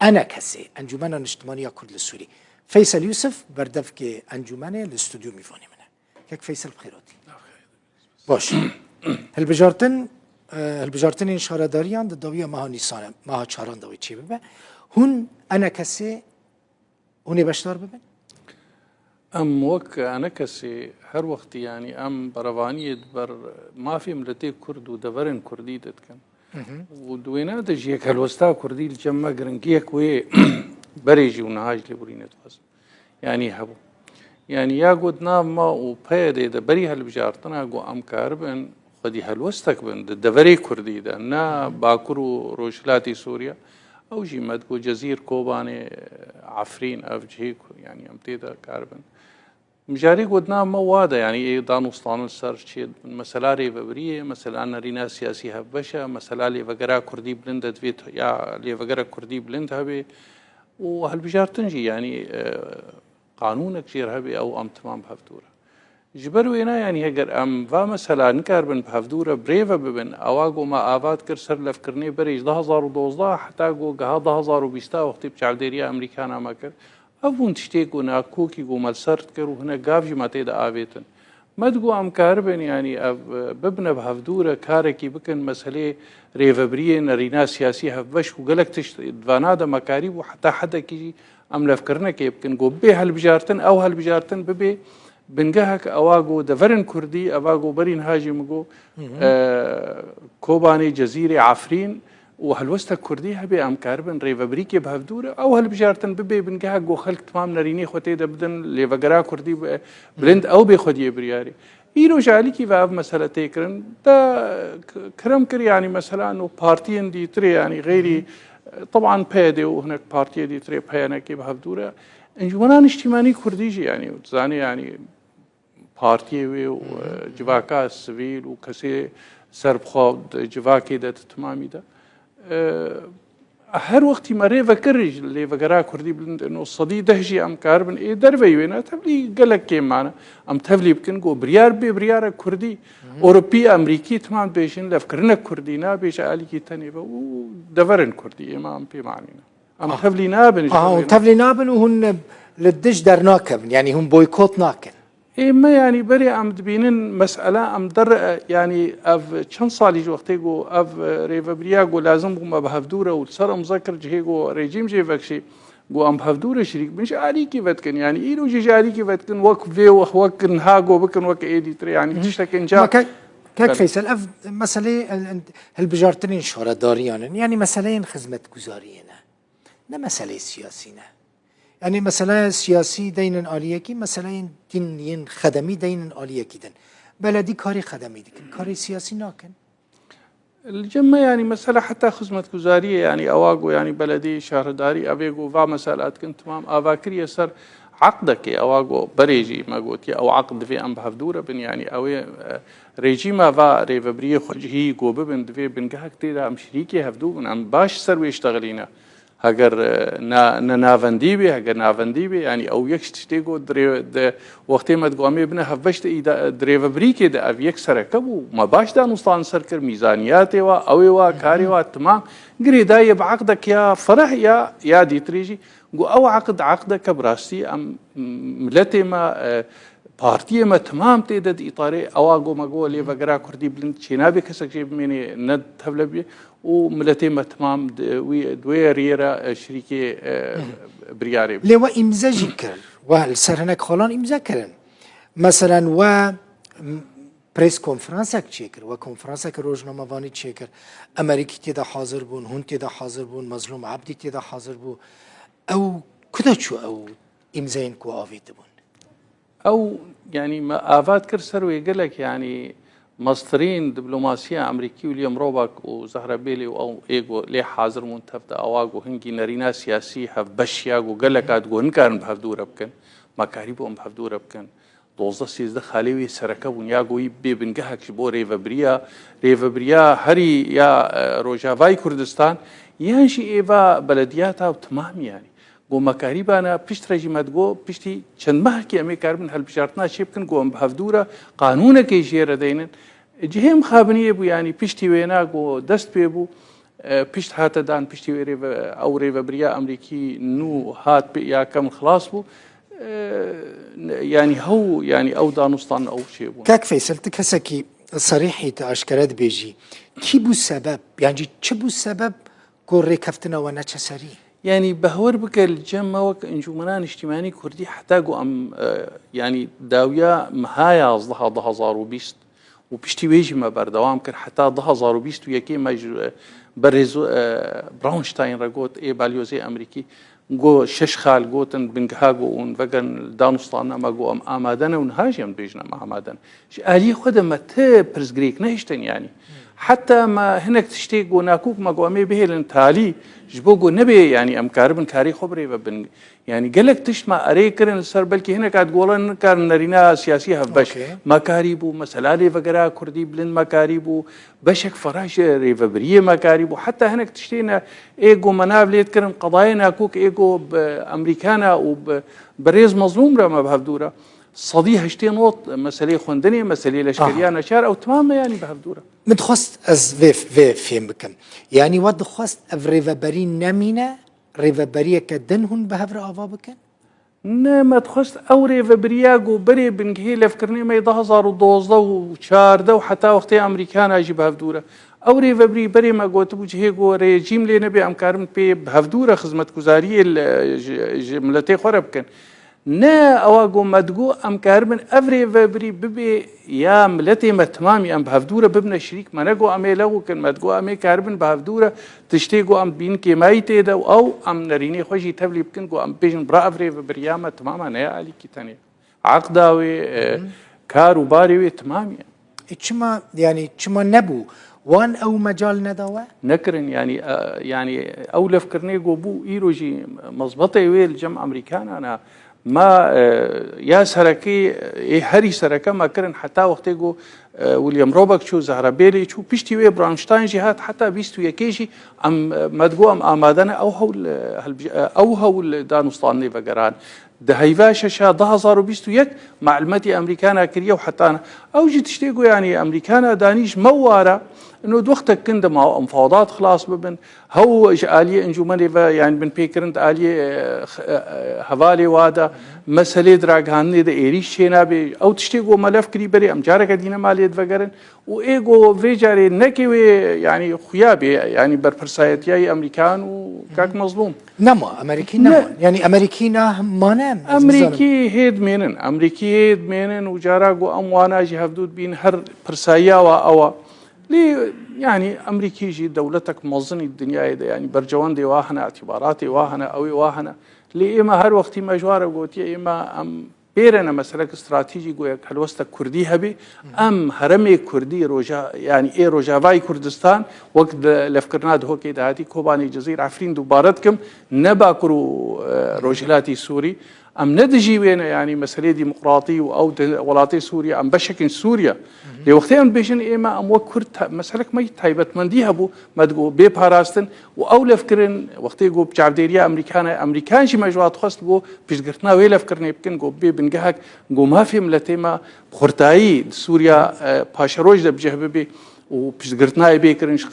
أنا كسي أنجمن الاجتماعية كرد السوري فيصل يوسف بردفك أنجمنه الاستوديو ميفوني منه كيك فيصل بخيراتي باش هالبجارتن این شارداریان دویه ماه نیسانه ماه چهاران دوی چی ببه هون أنا كسي هوني بشتار ببن وك أنا كسي هر وقت يعني بروانية بر ما في ملتي كرد ودبرن كردي دتكن ودوينا دجيك هالوستا كردي الجمع قرنقيك وي بريجي ونهاج لبرينة واس يعني هبو يعني يا قد نام ما وبيد ده بري هالبجارتنا جو كاربن خدي هالوستك بن دبري كردي ده نا باكرو روشلاتي سوريا أو جي مدكو جزير كوباني عفرين أفجيك يعني أمتيدا كاربن مجاري قدنا موادا يعني إيه دانوستان السر شيء مسألة ريفبرية مسألة نرينا سياسي هبشة مسألة اللي فقرا كردي بلند دفيت يا اللي فقرا كردي بلند هبي وهالبجار تنجي يعني قانونك جير هبي أو أم تمام بهفتورة جبروينا يعني هجر أم فمثلا نكاربن بهفتورة بريفا ببن أواجو ما آفات كر سر لفكرني بريج 2012 حتى جو جها 2020 وقت بشعديريا أمريكانا ما كر أفون تشتيكو ناكوكي جو ملسرت كرو هنا قافجي ما تيدا آفيتن ما تقو أم كاربن يعني ببنا بهفدورة كاركي بكن مسألة ريفبرية نرينا سياسي هفبش وقالك دفانادا مكاريب وحتى حدا كيجي أم لفكرنا كي بكن جو بي هالبجارتن أو هالبجارتن ببي بنجهك أواجو دفرن كردي أواجو برين هاجي مجو كوباني جزيرة عفرين وهالوستا كردي هبي أم كاربن ريفبريكي بهفدورة أو هالبجارتن ببي بنجهك جو خلق تمام نريني خوتي دبدن لفقرا كردي بلند أو بخدي برياري إيرو جالي كي فاف مسألة تكرن دا كرم كري يعني مثلا إنه بارتين دي تري يعني غيري طبعا بيدي وهناك بارتي دي تري بيانا كي بهفدورة انجمنان اجتماعي كرديجي يعني وتزاني يعني بارتي وجواكا السبيل وكسي سرب خوض جواكي ده تمامي ده هر وقت ما ريفا كرج اللي فقرا كردي بلند انه الصدي دهجي ام كاربن اي دربي وينا تبلي قالك كيم معنا ام تبلي بكن جو بريار بريار كردي اوروبي امريكي تمام بيشن لفكرنا كردينا بيش علي كي تنيبه ودفرن كردي امام بي معنينا ام تبلي نابن تبلي نابن وهن للدش در ناكبن يعني هم بويكوت ناكن إيه ما يعني بري أم دبينن مسألة أم در يعني أف كم صالي جو وقتيجو أف ريفبرياجو لازم هم بهفدورة والسر مذكر جهيجو ريجيم جيفكشي جو أم بهفدورة شريك مش علي كيف تكن يعني إيرو جي علي كيف تكن وك في وك نهاجو بكن وك إيدي تري يعني تشتكن جا كيك فيصل أف مسألة هالبجارتنين شهرة داريان يعني مسألة خدمة جزارينا نه مسألة سياسينا يعني مسألة سياسي دين عالية كي مسألة دين خدمي دين عالية كيدن بلدي كاري خدمي دكن كاري سياسي ناكن الجمع يعني مسألة حتى خدمة جزارية يعني أواجو يعني بلدي شهرداري أبيجو فا مسألات كنت تمام أفاكر يسر عقدك أواجو بريجي ما قلت أو عقد في أم بهفدورة بن يعني أو ريجيما فا ريفبريه خجهي جو ببن دفي بنجهك تيدا أم شريكي هفدو بن أم باش سر ويشتغلينا هاجر نافندي بي هاجر نافندي بي يعني او يكش تشتيجو وقت ما تقومي بنا هفشت اذا دريفبريكي ده اف يكسر كبو ما باش دا نصان سركر ميزانياتي وا او كاري وا تمام قريدا يبعقدك يا فرح يا دي تريجي او عقدك براستي ام ملتي ما بارتي ما تمام تيدد اطاري اواغو ماغو لي فقرا كردي بلند شينابي كسك جيب مني ند تبلبي وملتي ما تمام دوي ريرا شريكي برياري لو امزاجي كر والسر هناك خلان امزا كرن مثلا و بريس كونفرنسك تشيكر وكونفرنسك روزنامه واني تشيكر امريكي تيدا حاضر بون هون تيدا حاضر بون مظلوم عبدي تيدا حاضر بو او كدا شو او امزاين كو افيت بون أو يعني ما آفات كرسر ويقولك يعني مصدرين دبلوماسية أمريكية واليوم روبك وزهربيلي أو إيجو ليه حاضر منتفضة أواجو هنجي نرينا سياسي هف بشياجو قالك أتجو هنكارن بهفدورة بكن ما كاريبهم بهفدورة بكن دوزة سيزد خالوي سركة ونياجو يبي بنجهك شبو ريفبريا هري يا روجافاي كردستان يانشي إيفا بلدياتها وتمام يعني گو مکاریبانا پشت رژیمت گو پشتی چند ماه کی امی کاربن هل بشارتنا شیب کن گو ام بهفدورة قانون کی جیر دینن جهم خابنیه بو یعنی پشتی وینا گو دست پی بو پشت هاتە دان پشتی ئەو ڕێڤەبریا ئەمریکی نو هات یاکەم خلاص بوو ینی هەو ینی ئەو دانوستان ئەو شێ بوو. کاک فەیسەل تو کەسێکی صریحی تا ئاشکرا دەبێژی کی بوو سەبەب یانجی چ بوو سەبەب کۆ ڕێکەفتنەوە نەچە سەری؟ يعني بهور بك جەمەوە ئەنجومەنان نیشتیمانی کوردی حتا گۆ ئەم ینی داویە مەهایە 2020 و پشتی وێژیمە بەردەوام کرد حتا 2021 بەڕێز براونشتاین ڕەگوت بالیۆزەی ئەمریکی گۆ 6 خال گوتن بنگها گۆون vegn دانوستان ئەمە گۆ ئەم ئامادەنە و نهاژیان بێژنە ئامادەن ئالی خودەمە تە پرزگرێک نەهێشتن ینی حتى ما هناك تشتي جو ناكوك ما جو أمي بهلن تالي جبوجو نبي يعني أم كاربن كاري خبري ببن يعني قالك تشت ما أريكرن السر بلكي هنا قاعد قولن كان نرينا سياسية بش ما كاريبو مسألة لي فقرا كردي بلن ما كاريبو بشك فراش ريفبرية ما كاريبو حتى هناك تشتينا إيجو منابليت كرن قضايا ناكوك إيجو بأمريكانا وبريز مظلوم رما بهفدورة صديق هشتي نوت مسألة خندني مسألة لشكريانا شار أو تماما يعني بهفدورة من خواست از في فهم بكم يعني ود خواست اف ريفابري نمينة ريفابرية كدنهن بهفر آوا بكن؟ نه ما تخواست او ريفابريا جو بري بنجهي لفكرني ما 2012 و14 وحتى وقت امريكانا اجي بهفدورة او ريفابري بري ما قلت بوجهي جو ريجيم لي نبي امكارم بي بهفدورة خدمة گزارية جملتي خورا بكن نا أواجو مدجو أم كاربن أفري فبري ببي يا ملتي متمامي أم بهفدورة ببنا شريك ما نجو أمي لغو كن مدجو أمي كاربن بهفدورة تشتيجو أم بين كماي تيدا أو أم نريني خوشي تبلي بكن جو أم بيجن برا أفري فبريامة تماما نيا علي كتانية عقداوي كارو باريوي تمامي إتشما يعني إتشما نبو وان أو مجال ندوا نكرن يعني أول فكرني جو بو إيروجي مزبطة ويل جمع أمريكان أنا ما يا سركي هري سركه ما كرن حتى وقت جو ويليام روبك شو زهربيلي شو بيشتي وي برانشتاين جهات حتى بيستو يكيشي ام مدقو ام آمادنا او هو دانوستاني فقران ده هيفاشا شا 2021 معلوماتي امريكانا كريا وحتى انا او جي تشتيقو يعني امريكانا دانيش مواره انه دوختك كندا مع مفاوضات خلاص ببن هو آلية انجومني يعني بن بيكرنت آلية هوالي وادا مسألة دراغاني ده إيريش شينابي او تشتيقو ملف كري بري ام جارك دينا مالية فقرن و ايغو فيجاري نكي يعني خيابي يعني برفرسايت ياي امريكان وكاك مظلوم نما امريكي نما يعني امريكي ما نام امريكي هيد مينن وجاراغو اموانا جي هفدود بين هر برسايا او لي يعني امريكي جي دولتك موزني الدنيا ده يعني برجوان دي واهنا اعتباراتي واهنا او واهنا لي اما هر وقت ما جوار قوتي اما ام بيرنا مسألة استراتيجي قوي هالوسط كردي هبي ام هرمي كردي روجا يعني ايه روجافاي كردستان وقت لفكرنا ده كده هاتي كوباني جزيرة عفرين دوبارتكم نباكرو روجلاتي سوري ام ندجي وين يعني مسألة ديمقراطية او ولاتي سوريا ام بشكل سوريا لوقتين بيجن اما ام وكرت مسألة ما يتايبت من دي هبو ما تقول بيباراستن واو لفكرن وقتي جو بجابديريا امريكان شي مجوات خاص جو بيشقرتنا وي لفكرني بكن جو بنجهك جو ما في ملتيما بخرتاي سوريا باشروج ده بجهببي وبيشقرتنا بيكرنش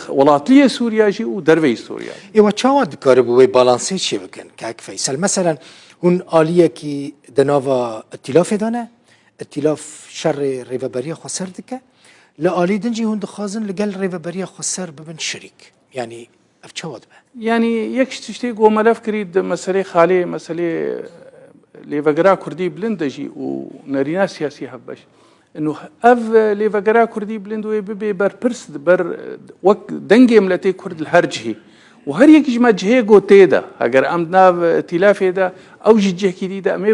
ولاتليه سوريا جي ودروي سوريا ايوا تشاود كاربو بالانسي شي بكن كاك فيصل مثلا هون آلية كي دنافا ائتلاف دانه ائتلاف شر ريفابريا خسر دكه لا آلي دنجي هون دخازن لقل ريفابريا خسر ببن شريك يعني افتشاود به يعني يكش تشتي جو ملف كريد مسألة خالي مسألة ليفقرا كردي بلندجي ونرينا سياسي هبش انه اف ليفقرا كردي بلندوي ببي بر برس بر وك دنجي ملتي كرد الهرجهي وهر يك جما جهه جو تيدا اگر امنا ائتلاف ده او جه كيدا امي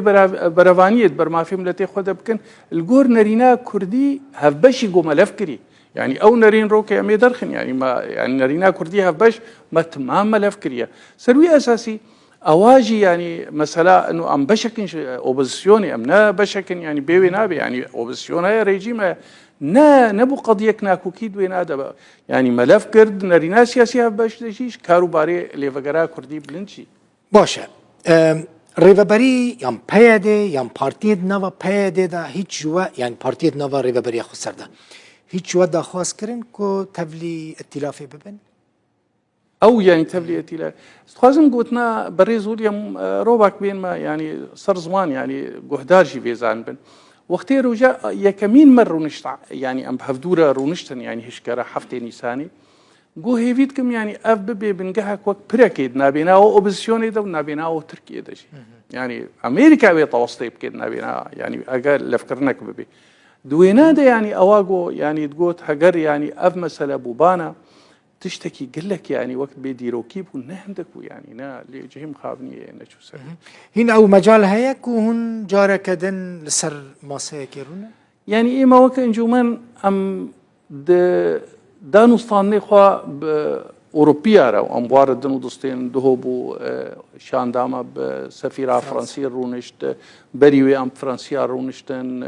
برافانيت بر ما في ملتي خد بكن الجور نرينا كردي هبش جو ملف كري يعني او نرين روكي امي درخن يعني ما يعني نرينا كردي هبش ما تمام ملف كريا سروي اساسي اواجي يعني مثلا انه ام بشكن اوبوزيسيوني امنا بشكن يعني بيوي نابي يعني اوبوزيسيون هي ريجيم نبو قضيك ناكو كيد وين هذا يعني ملف كرد نرينا سياسي باش دشيش كارو باري ليفغرا كردي بلنشي باشا ريفابري يام بياده يام بارتيد نوا بياده دا هيج جوا يعني بارتيد نوا ريفابري خسر ده هیچ ودا خواست کردن که تبلی ائتلافی ببن؟ او يعني تبلي ائتلاف خوازم قوتنا بريز وليام روباك بين ما يعني صار زمان يعني قهدارجي بيزان بن وقتي رجع يكمين مر رونشت يعني ام بهفدوره رونشتن يعني هشكره حفتي نيساني قو هيفيدكم يعني اف ببي بنقهك وقت بريكيد نابينا اوبوزيسيوني ده ونابينا تركيا ده يعني امريكا بيتوسطي بكيد نابينا يعني اقل لفكرناك ببي دوينا ده يعني اواقو يعني تقوت هجر يعني اف مسألة بوبانا تشتكي قال لك يعني وقت بيديرو كيف ونهمدك يعني نا اللي جهم خابني نشو سر هنا او مجال هيك وهن جارة كدن لسر ماسه كيرونا يعني إيه ما وقت انجومان ام دانوستان خوا أوروبيا را ام وارد دنو دستين دهوبو شان داما بسفيرة فرنسية رونشت بريوي ام فرنسيا رونشتن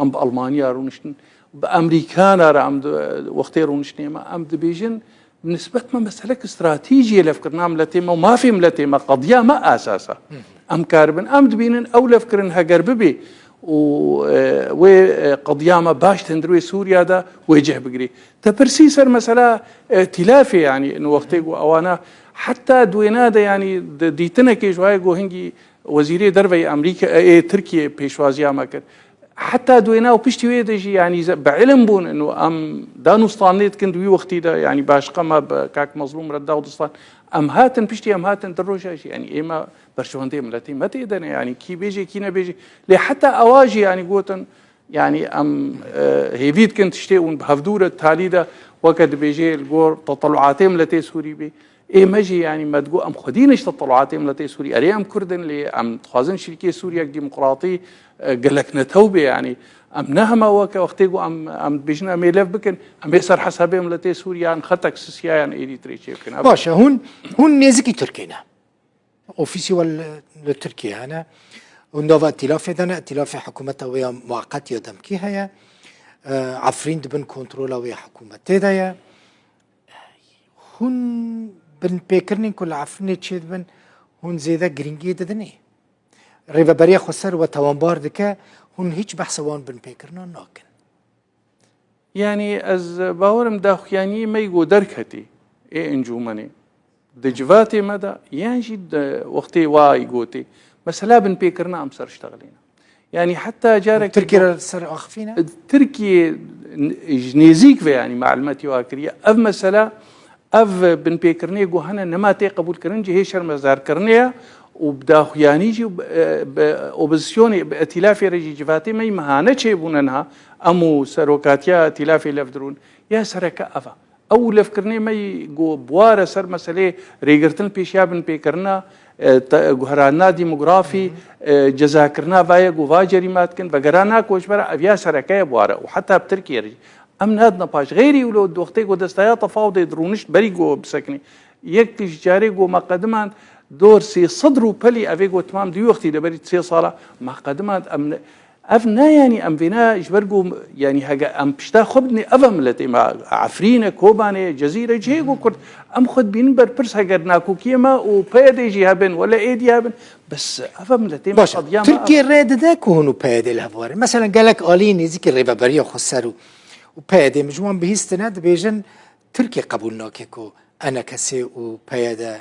ام بألمانيا رونشتن بأمريكانا را ام وقتي رونشتن ام دبيجن بالنسبة ما مسألة استراتيجية لفكرنا ملتيما وما في ملتيما قضية ما أساسا أم كاربن أم دبينن أو لفكرن هجر ببي وقضية ما باش تندروي سوريا دا ويجه بقري تبرسي سر مسألة ائتلافي يعني إنه وقتي أوانا حتى دوينا دا يعني ديتنا كيجواي جو هنجي وزيري دربي أمريكا تركيا بيشوازيا ما كر حتى دوينا وبيشتي ويدجي يعني بعلم بون انه ام دانوستانيت كنت وي وقتي ده يعني باش قما كاك مظلوم ردا ودستان ام هاتن بيشتي ام هاتن دروجه يعني ايما برشوندي ملتي ما تقدر يعني كي بيجي كينا بيجي لي حتى اواجي يعني قوتن يعني ام هيفيد كنت تشتيون بهفدوره تاليده وقت بيجي الجور تطلعاتهم ملتي سوري بي اي ماجي يعني ما تقول ام خدينش تطلعاتهم ملتي سوري اري ام كردن لي ام خازن شركه سوريا ديمقراطي قال لك نتوبه يعني ام نهمه وقتيقو ام بيجنا ميلف بكن ام يسر حسابهم لتي سوريا ان خطك سياسيا يعني اريتري كان باشا هون نيزكي تركينا اوفيسي لتركيا انا ونوفا ائتلاف دنا ائتلاف حكومته ويا مؤقت يدم كي هيا عفرين دبن كنترولا ويا حكومته دايا هون بن بيكرنين كل عفرين تشيد بن هون زيدا جرينجي ددني ريبا بريا خسر وتوانبار دكا هون هيج بحث وان بن بيكرنا ناكن يعني از باورم داخ يعني ما يقو دركتي اي انجومني دجفاتي مدى يعني جد وقتي واي قوتي مثلا بن بيكرنا ام سر اشتغلينا يعني حتى جارك تركيا سر اخفينا تركيا جنيزيك يعني معلوماتي واكريه اف مثلا اف بن بيكرني جو هنا نماتي قبول كرنجي هي شرم زار كرنيا وبداخ يعني يجي اوبوزيسيوني بائتلافي رجي جفاتي ما يمهانه شيبوننها امو سروكاتيا ائتلافي لفدرون يا سركا افا او لفكرني ما يجو بواره سر مساله ريغرتن بيشابن بيكرنا غهرانا ديموغرافي جزاكرنا باي غوا جريمات كن بغرانا كوشبر ابيا سركا بواره وحتى بتركيا رجي امن هاد نباش غيري ولو وقتي دستايا تفاوض درونش بريغو بسكني يكتش جاري جو مقدمان دور سي صدروا بلي افيغو تمام دي وقتي دبري سي صاله ما قدمات ام افنا يعني ام فينا اجبرغو يعني هاجا ام بشتا خبني افم لتي ما عفرينه كوبانه جزيره جيغو كرت ام خد بين بربرس هاجرناكو كيما وبيدي جيهابن ولا ايدي هابن بس افم لتي ما قضيا تركيا ريد داك هونو بيدي الهفوار مثلا قالك الين يزيك الريبا بريو خسروا وبيدي مجموعه بهستناد بيجن تركيا قبولناكو انا كسي وبيدا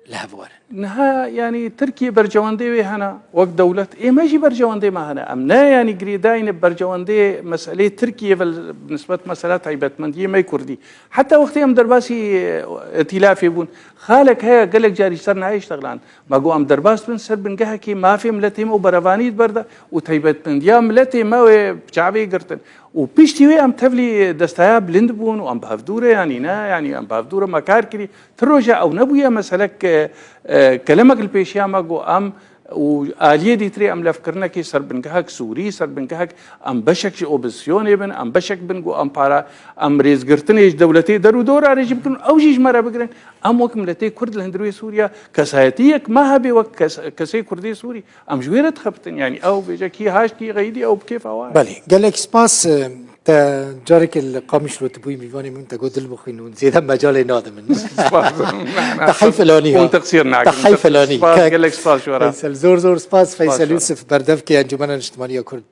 لهفوار نها يعني تركيا برجواندي هنا وقت دولة إيه ما يجي برجواندي ما هنا أمنا يعني قريداين برجواندي مسألة تركيا بالنسبة مسألة عيبات مندية ما يكردي حتى وقت يوم درباسي ائتلاف يبون خالك هيا قال لك جاري صرنا عايش تغلان ما جو أم درباس بن سر بن جهة كي ما في ملتهم وبرفانيت بردا وتعيبات مندية ملتهم ما بشعبي قرتن وبيشتي ام تفلي دستايا بلند بون وام بهفدوره يعني نا يعني ام بهفدوره مكار كري تروجع او نبويا مسلك كلامك البيشيا ماغو ام واليه دي تري ام لفكرنا كي سر بنكهك سوري سر بنكهك ام بشك اوبسيون ابن ام بشك بنغو ام بارا ام ريز قرتنيش دولتي درو دور رجيب كن او جيج مره بقرن ام وكملتي كرد الهندروي سوريا كسايتيك ما هبي وك كسي كردي سوري ام جويرت خبتن يعني او بيجي هاش كي غيدي او بكيف اوان بلي قال لك سباس تا جارك القامش لو تبوي ميفاني من تقول المخينون زيدا مجال نادم تحي فلاني وتقصيرنا تحي فلاني قال لك سباس شو فيصل زور سباس فيصل يوسف بردفكي انجمن الاجتماعيه كرد